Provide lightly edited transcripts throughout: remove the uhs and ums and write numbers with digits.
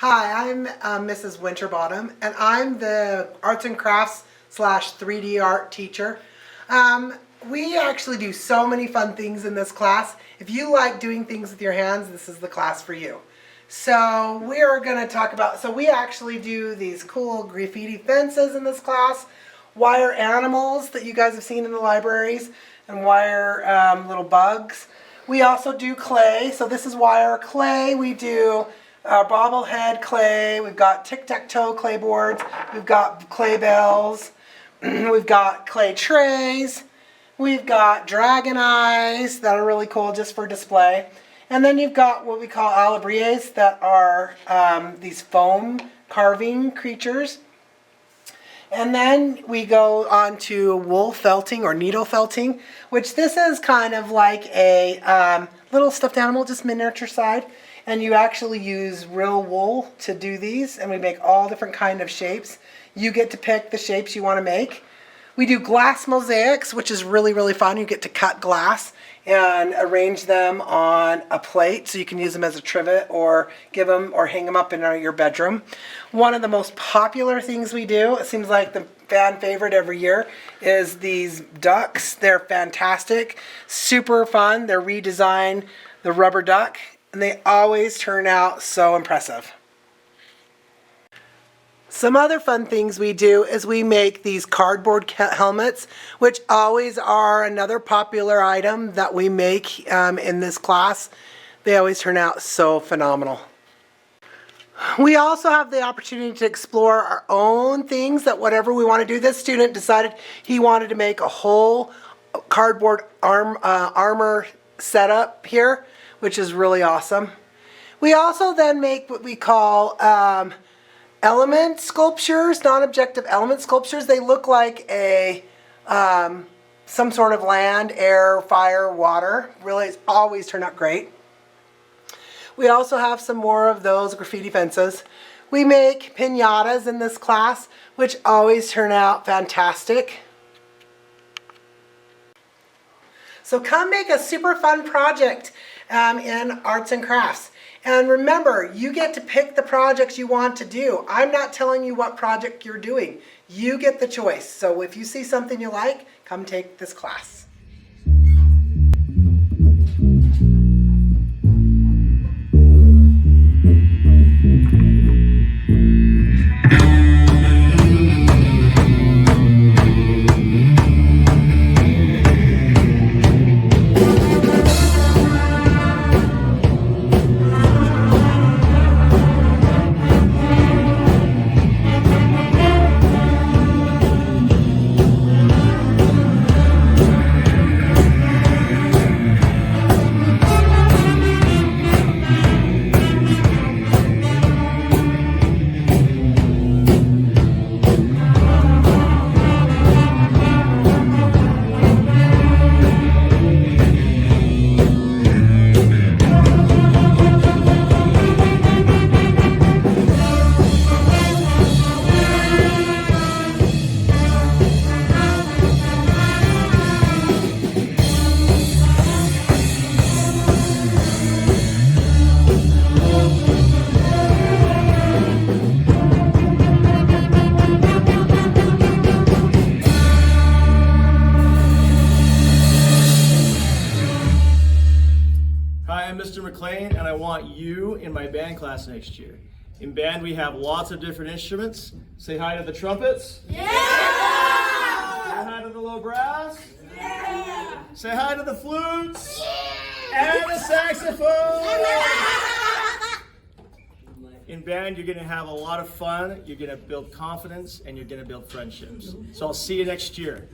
Hi, I'm Mrs. Winterbottom, and I'm the arts and crafts / 3D art teacher. We actually do so many fun things in this class. If you like doing things with your hands, this is the class for you. So we are going to talk about, we actually do these cool graffiti fences in this class, wire animals that you guys have seen in the libraries, and wire little bugs. We also do clay, so this is wire clay. We do bobblehead clay, we've got tic-tac-toe clay boards, we've got clay bells, we've got clay trays, we've got dragon eyes that are really cool just for display. And then you've got what we call alabries that are these foam carving creatures. And then we go on to wool felting or needle felting, which this is kind of like a little stuffed animal, just miniature side. And you actually use real wool to do these, and we make all different kind of shapes. You get to pick the shapes you want to make. We do glass mosaics, which is really, really fun. You get to cut glass and arrange them on a plate so you can use them as a trivet or give them or hang them up in your bedroom. One of the most popular things we do, it seems like the fan favorite every year, is these ducks. They're fantastic, super fun. They're redesigned, the rubber duck, and they always turn out so impressive. Some other fun things we do is we make these cardboard helmets, which always are another popular item that we make in this class. They always turn out so phenomenal. We also have the opportunity to explore our own things, that whatever we want to do. This student decided he wanted to make a whole cardboard armor setup here, which is really awesome. We also then make what we call element sculptures, non-objective element sculptures. They look like a some sort of land, air, fire, water. Really, it's always turn out great. We also have some more of those graffiti fences. We make piñatas in this class, which always turn out fantastic. So come make a super fun project in arts and crafts. And remember, you get to pick the projects you want to do. I'm not telling you what project you're doing. You get the choice. So if you see something you like, come take this class. I'm Mr. McLean, and I want you in my band class next year. In band, we have lots of different instruments. Say hi to the trumpets. Yeah! Say hi to the low brass. Yeah! Say hi to the flutes. Yeah! And the saxophone. In band, you're going to have a lot of fun. You're going to build confidence, and you're going to build friendships. So I'll see you next year.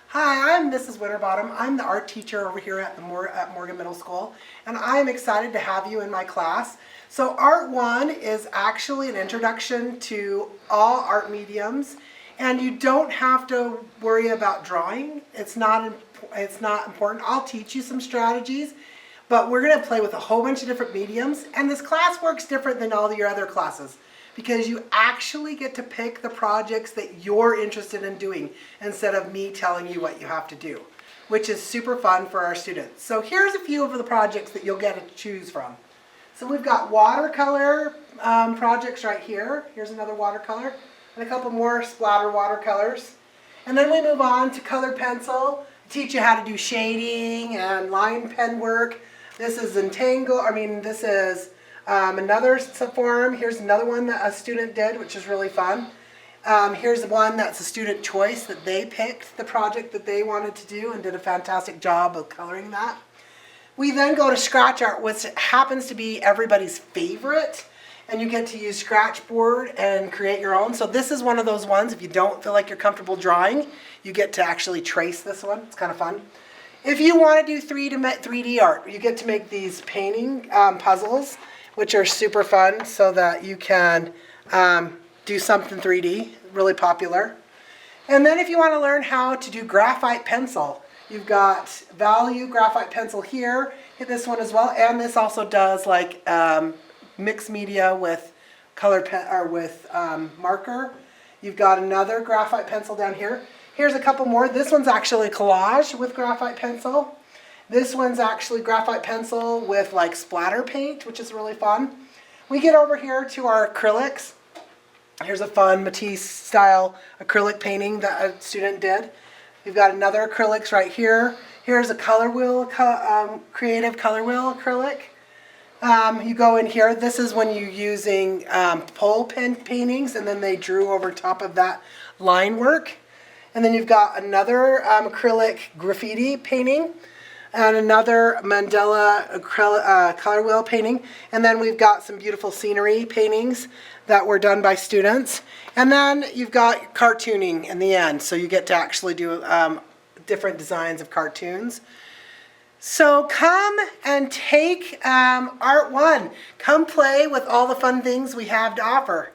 Hi, I'm Mrs. Winterbottom. I'm the art teacher over here at Morgan Middle School, and I'm excited to have you in my class. So Art 1 is actually an introduction to all art mediums, and you don't have to worry about drawing. It's not important. I'll teach you some strategies, but we're going to play with a whole bunch of different mediums, and this class works different than all your other classes, because you actually get to pick the projects that you're interested in doing instead of me telling you what you have to do, which is super fun for our students. So here's a few of the projects that you'll get to choose from. So we've got watercolor projects right here. Here's another watercolor and a couple more splatter watercolors. And then we move on to color pencil. Teach you how to do shading and line pen work. This is this is another form. Here's another one that a student did, which is really fun. Here's one that's a student choice that they picked the project that they wanted to do and did a fantastic job of coloring that. We then go to scratch art, which happens to be everybody's favorite. And you get to use scratch board and create your own. So this is one of those ones, if you don't feel like you're comfortable drawing, you get to actually trace this one. It's kind of fun. If you want to do 3D art, you get to make these painting puzzles, which are super fun so that you can do something 3D, really popular. And then if you want to learn how to do graphite pencil, you've got Value graphite pencil here, hit this one as well, and this also does like mixed media with color pen or with marker. You've got another graphite pencil down here. Here's a couple more. This one's actually collage with graphite pencil. This one's actually graphite pencil with like splatter paint, which is really fun. We get over here to our acrylics. Here's a fun Matisse style acrylic painting that a student did. We've got another acrylics right here. Here's a color wheel, creative color wheel acrylic. You go in here. This is when you're using pole pen paintings, and then they drew over top of that line work. And then you've got another acrylic graffiti painting, and another mandala acrylic, color wheel painting. And then we've got some beautiful scenery paintings that were done by students. And then you've got cartooning in the end, so you get to actually do different designs of cartoons. So come and take Art 1. Come play with all the fun things we have to offer.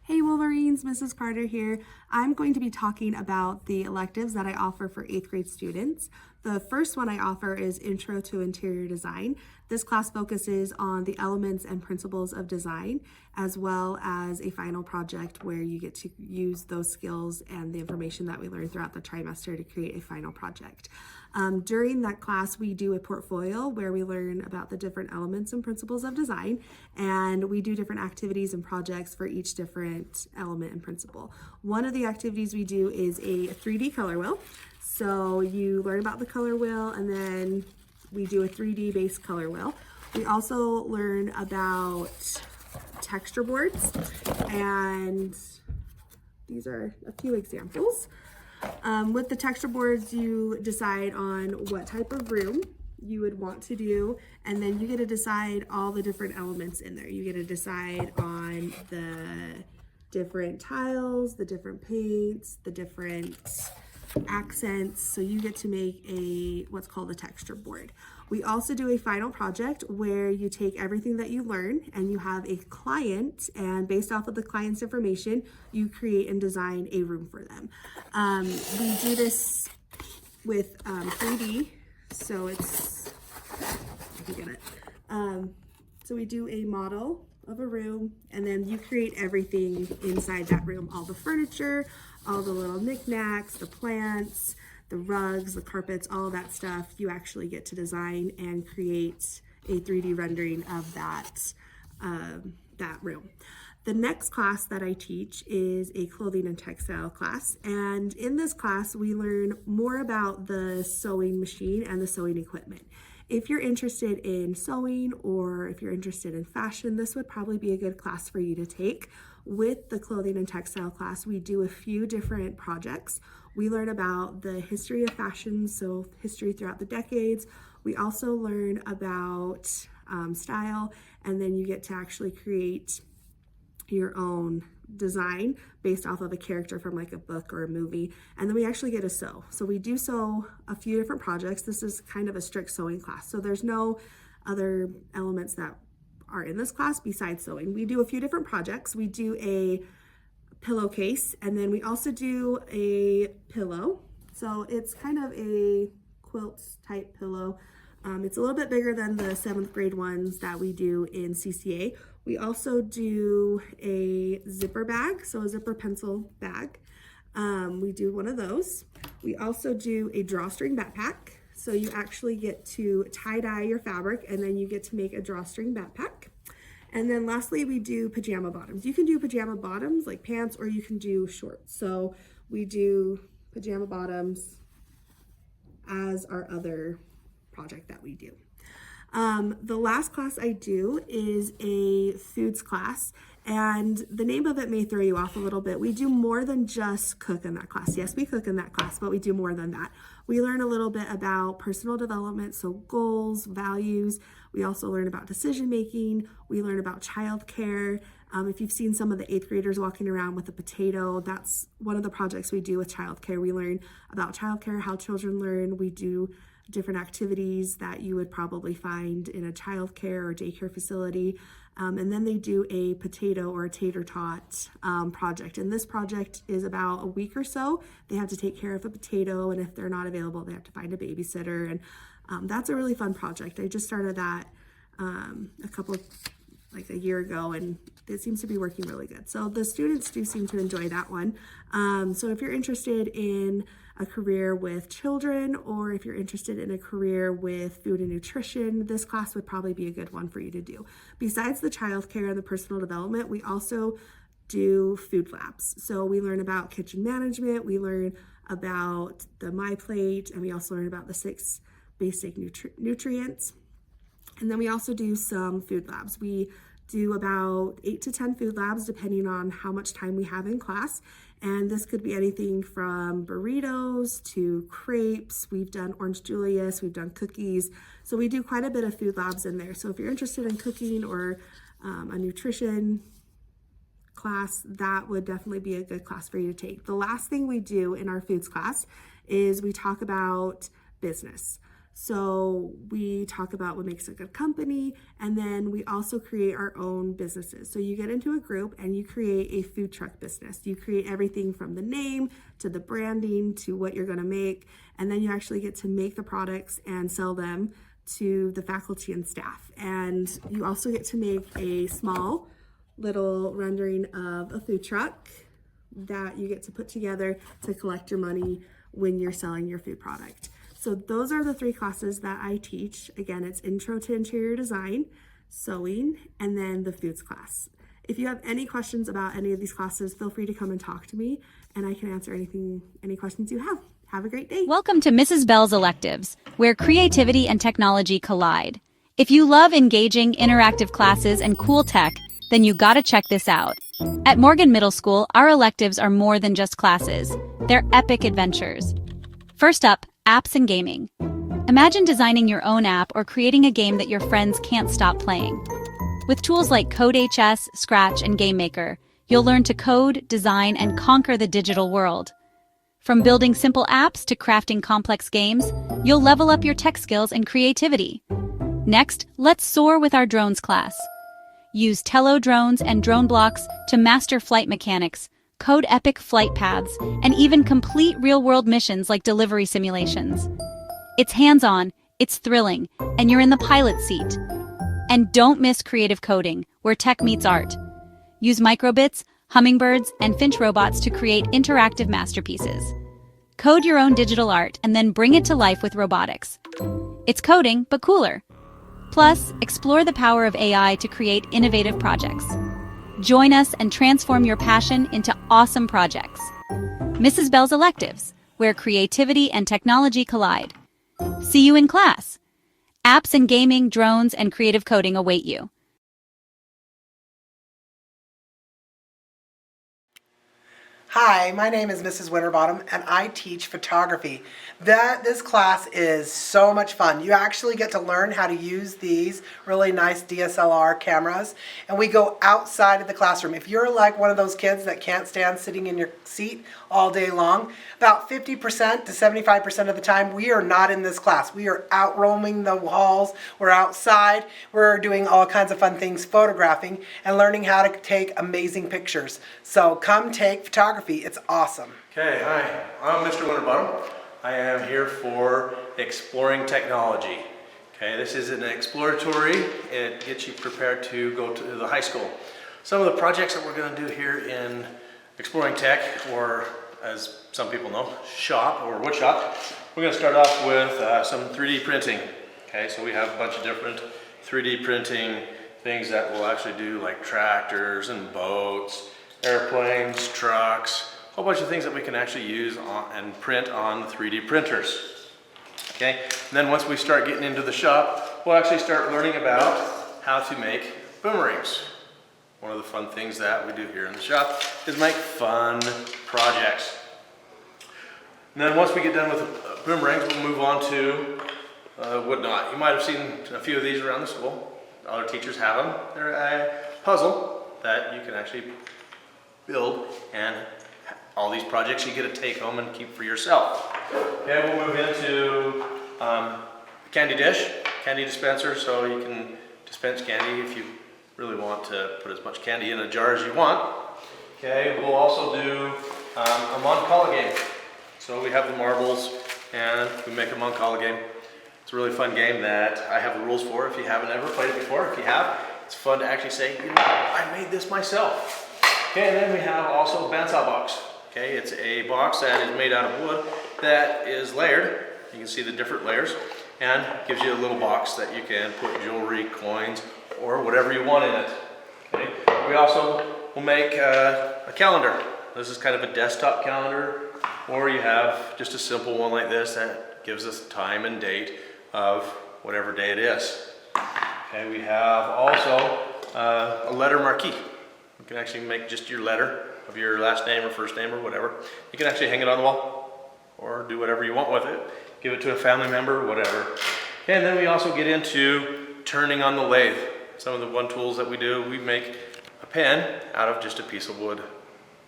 Hey Wolverines, Mrs. Carter here. I'm going to be talking about the electives that I offer for 8th grade students. The first one I offer is Intro to Interior Design. This class focuses on the elements and principles of design, as well as a final project where you get to use those skills and the information that we learned throughout the trimester to create a final project. During that class, we do a portfolio where we learn about the different elements and principles of design, and we do different activities and projects for each different element and principle. One of the activities we do is a 3D color wheel. So you learn about the color wheel, and then we do a 3D based color wheel. We also learn about texture boards, and these are a few examples. With the texture boards, you decide on what type of room you would want to do, and then you get to decide all the different elements in there. You get to decide on the different tiles, the different paints, the different accents, so you get to make what's called a texture board. We also do a final project where you take everything that you learn and you have a client, and based off of the client's information, you create and design a room for them. We do this with 3D, so it's, I can get it. So we do a model of a room, and then you create everything inside that room, all the furniture, all the little knickknacks, the plants, the rugs, the carpets, all that stuff. You actually get to design and create a 3D rendering of that room. The next class that I teach is a clothing and textile class, and in this class we learn more about the sewing machine and the sewing equipment. If you're interested in sewing, or if you're interested in fashion, this would probably be a good class for you to take. With the clothing and textile class, we do a few different projects. We learn about the history of fashion, so history throughout the decades. We also learn about style, and then you get to actually create your own design based off of a character from like a book or a movie. And then we actually get to sew. So we do sew a few different projects. This is kind of a strict sewing class, so there's no other elements that are in this class besides sewing. We do a few different projects. We do a pillowcase, and then we also do a pillow. So it's kind of a quilt type pillow. It's a little bit bigger than the 7th grade ones that we do in CCA. We also do a zipper bag, so a zipper pencil bag. We do one of those. We also do a drawstring backpack. So you actually get to tie-dye your fabric, and then you get to make a drawstring backpack. And then lastly, we do pajama bottoms. You can do pajama bottoms like pants, or you can do shorts. So we do pajama bottoms as our other project that we do. The last class I do is a foods class, and the name of it may throw you off a little bit. We do more than just cook in that class. Yes, we cook in that class, but we do more than that. We learn a little bit about personal development, so goals, values. We also learn about decision making. We learn about childcare. If you've seen some of the 8th graders walking around with a potato, that's one of the projects we do with childcare. We learn about childcare, how children learn. We do different activities that you would probably find in a childcare or daycare facility. And then they do a potato or a tater tot project. And this project is about a week or so. They have to take care of a potato, and if they're not available, they have to find a babysitter. And that's a really fun project. I just started that a year ago, and it seems to be working really good. So the students do seem to enjoy that one. So if you're interested in a career with children, or if you're interested in a career with food and nutrition, this class would probably be a good one for you to do. Besides the childcare and the personal development, we also do food labs. So we learn about kitchen management, we learn about the My Plate, and we also learn about the 6 basic nutrients. And then we also do some food labs. We do about 8 to 10 food labs depending on how much time we have in class. And this could be anything from burritos to crepes. We've done orange Julius, we've done cookies. So we do quite a bit of food labs in there. So if you're interested in cooking or a nutrition class, that would definitely be a good class for you to take. The last thing we do in our foods class is we talk about business. So we talk about what makes a good company, and then we also create our own businesses. So you get into a group and you create a food truck business. You create everything from the name to the branding to what you're going to make, and then you actually get to make the products and sell them to the faculty and staff. And you also get to make a small little rendering of a food truck that you get to put together to collect your money when you're selling your food product. So those are the 3 classes that I teach. Again, it's Intro to Interior Design, Sewing, and then the Foods class. If you have any questions about any of these classes, feel free to come and talk to me, and I can answer any questions you have. Have a great day. Welcome to Mrs. Bell's Electives, where creativity and technology collide. If you love engaging, interactive classes and cool tech, then you gotta check this out. At Morgan Middle School, our electives are more than just classes. They're epic adventures. First up, apps and gaming. Imagine designing your own app or creating a game that your friends can't stop playing. With tools like CodeHS, Scratch, and GameMaker, you'll learn to code, design, and conquer the digital world. From building simple apps to crafting complex games, you'll level up your tech skills and creativity. Next, let's soar with our drones class. Use Tello drones and drone blocks to master flight mechanics, code epic flight paths, and even complete real-world missions like delivery simulations. It's hands-on, it's thrilling, and you're in the pilot seat. And don't miss creative coding, where tech meets art. Use microbits, hummingbirds, and Finch robots to create interactive masterpieces. Code your own digital art and then bring it to life with robotics. It's coding, but cooler. Plus, explore the power of AI to create innovative projects. Join us and transform your passion into awesome projects. Mrs. Bell's Electives, where creativity and technology collide. See you in class. Apps and gaming, drones, and creative coding await you. Hi, my name is Mrs. Winterbottom, and I teach photography. This class is so much fun. You actually get to learn how to use these really nice DSLR cameras, and we go outside of the classroom. If you're like one of those kids that can't stand sitting in your seat all day long, about 50% to 75% of the time, we are not in this class. We are out roaming the halls, we're outside, we're doing all kinds of fun things, photographing, and learning how to take amazing pictures. So come take photography. It's awesome. Okay, hi, I'm Mr. Winterbottom. I am here for Exploring Technology. Okay, this is an exploratory. It gets you prepared to go to the high school. Some of the projects that we're going to do here in Exploring Tech, or as some people know, shop or wood shop, we're going to start off with some 3D printing. Okay, so we have a bunch of different 3D printing things that we'll actually do, like tractors and boats, airplanes, trucks, a whole bunch of things that we can actually use and print on the 3D printers. Okay, and then once we start getting into the shop, we'll actually start learning about how to make boomerangs. One of the fun things that we do here in the shop is make fun projects. And then once we get done with the boomerangs, we'll move on to wood knot. You might have seen a few of these around the school. Other teachers have them. They're a puzzle that you can actually build, and all these projects you get to take home and keep for yourself. Okay, we'll move into candy dish, candy dispenser, so you can dispense candy if you really want to put as much candy in a jar as you want. Okay, we'll also do a Moncala game. So we have the marbles and we make a Moncala game. It's a really fun game that I have the rules for if you haven't ever played it before. If you have, it's fun to actually say, you know, I made this myself. Okay, and then we have also a bandsaw box. Okay, it's a box that is made out of wood that is layered. You can see the different layers, and gives you a little box that you can put jewelry, coins, or whatever you want in it. Okay, we also will make a calendar. This is kind of a desktop calendar, or you have just a simple one like this that gives us time and date of whatever day it is. Okay, we have also a letter marquee. You can actually make just your letter of your last name or first name or whatever. You can actually hang it on the wall or do whatever you want with it. Give it to a family member, whatever. And then we also get into turning on the lathe. Some of the one tools that we do, we make a pen out of just a piece of wood.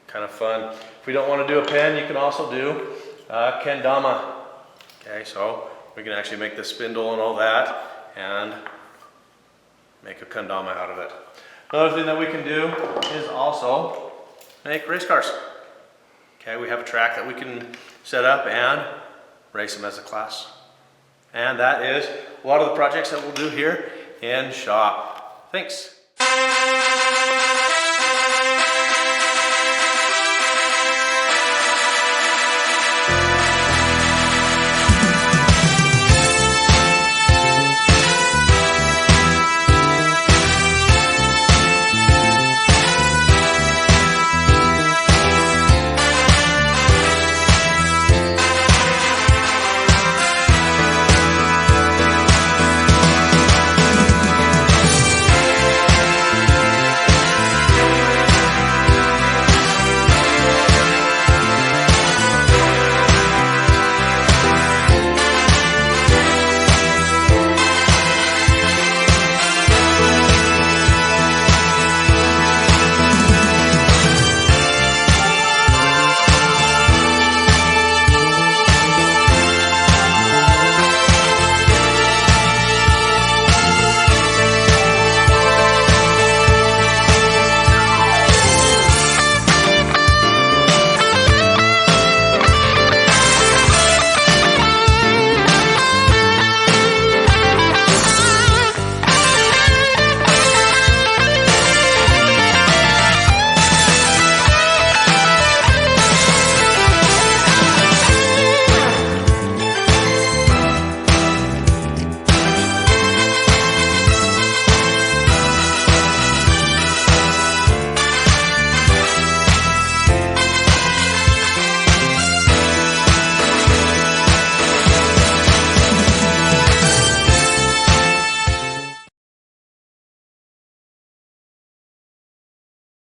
Kind of fun. If we don't want to do a pen, you can also do kendama. Okay, so we can actually make the spindle and all that and make a kendama out of it. Another thing that we can do is also make race cars. Okay, we have a track that we can set up and race them as a class. And that is a lot of the projects that we'll do here in shop. Thanks.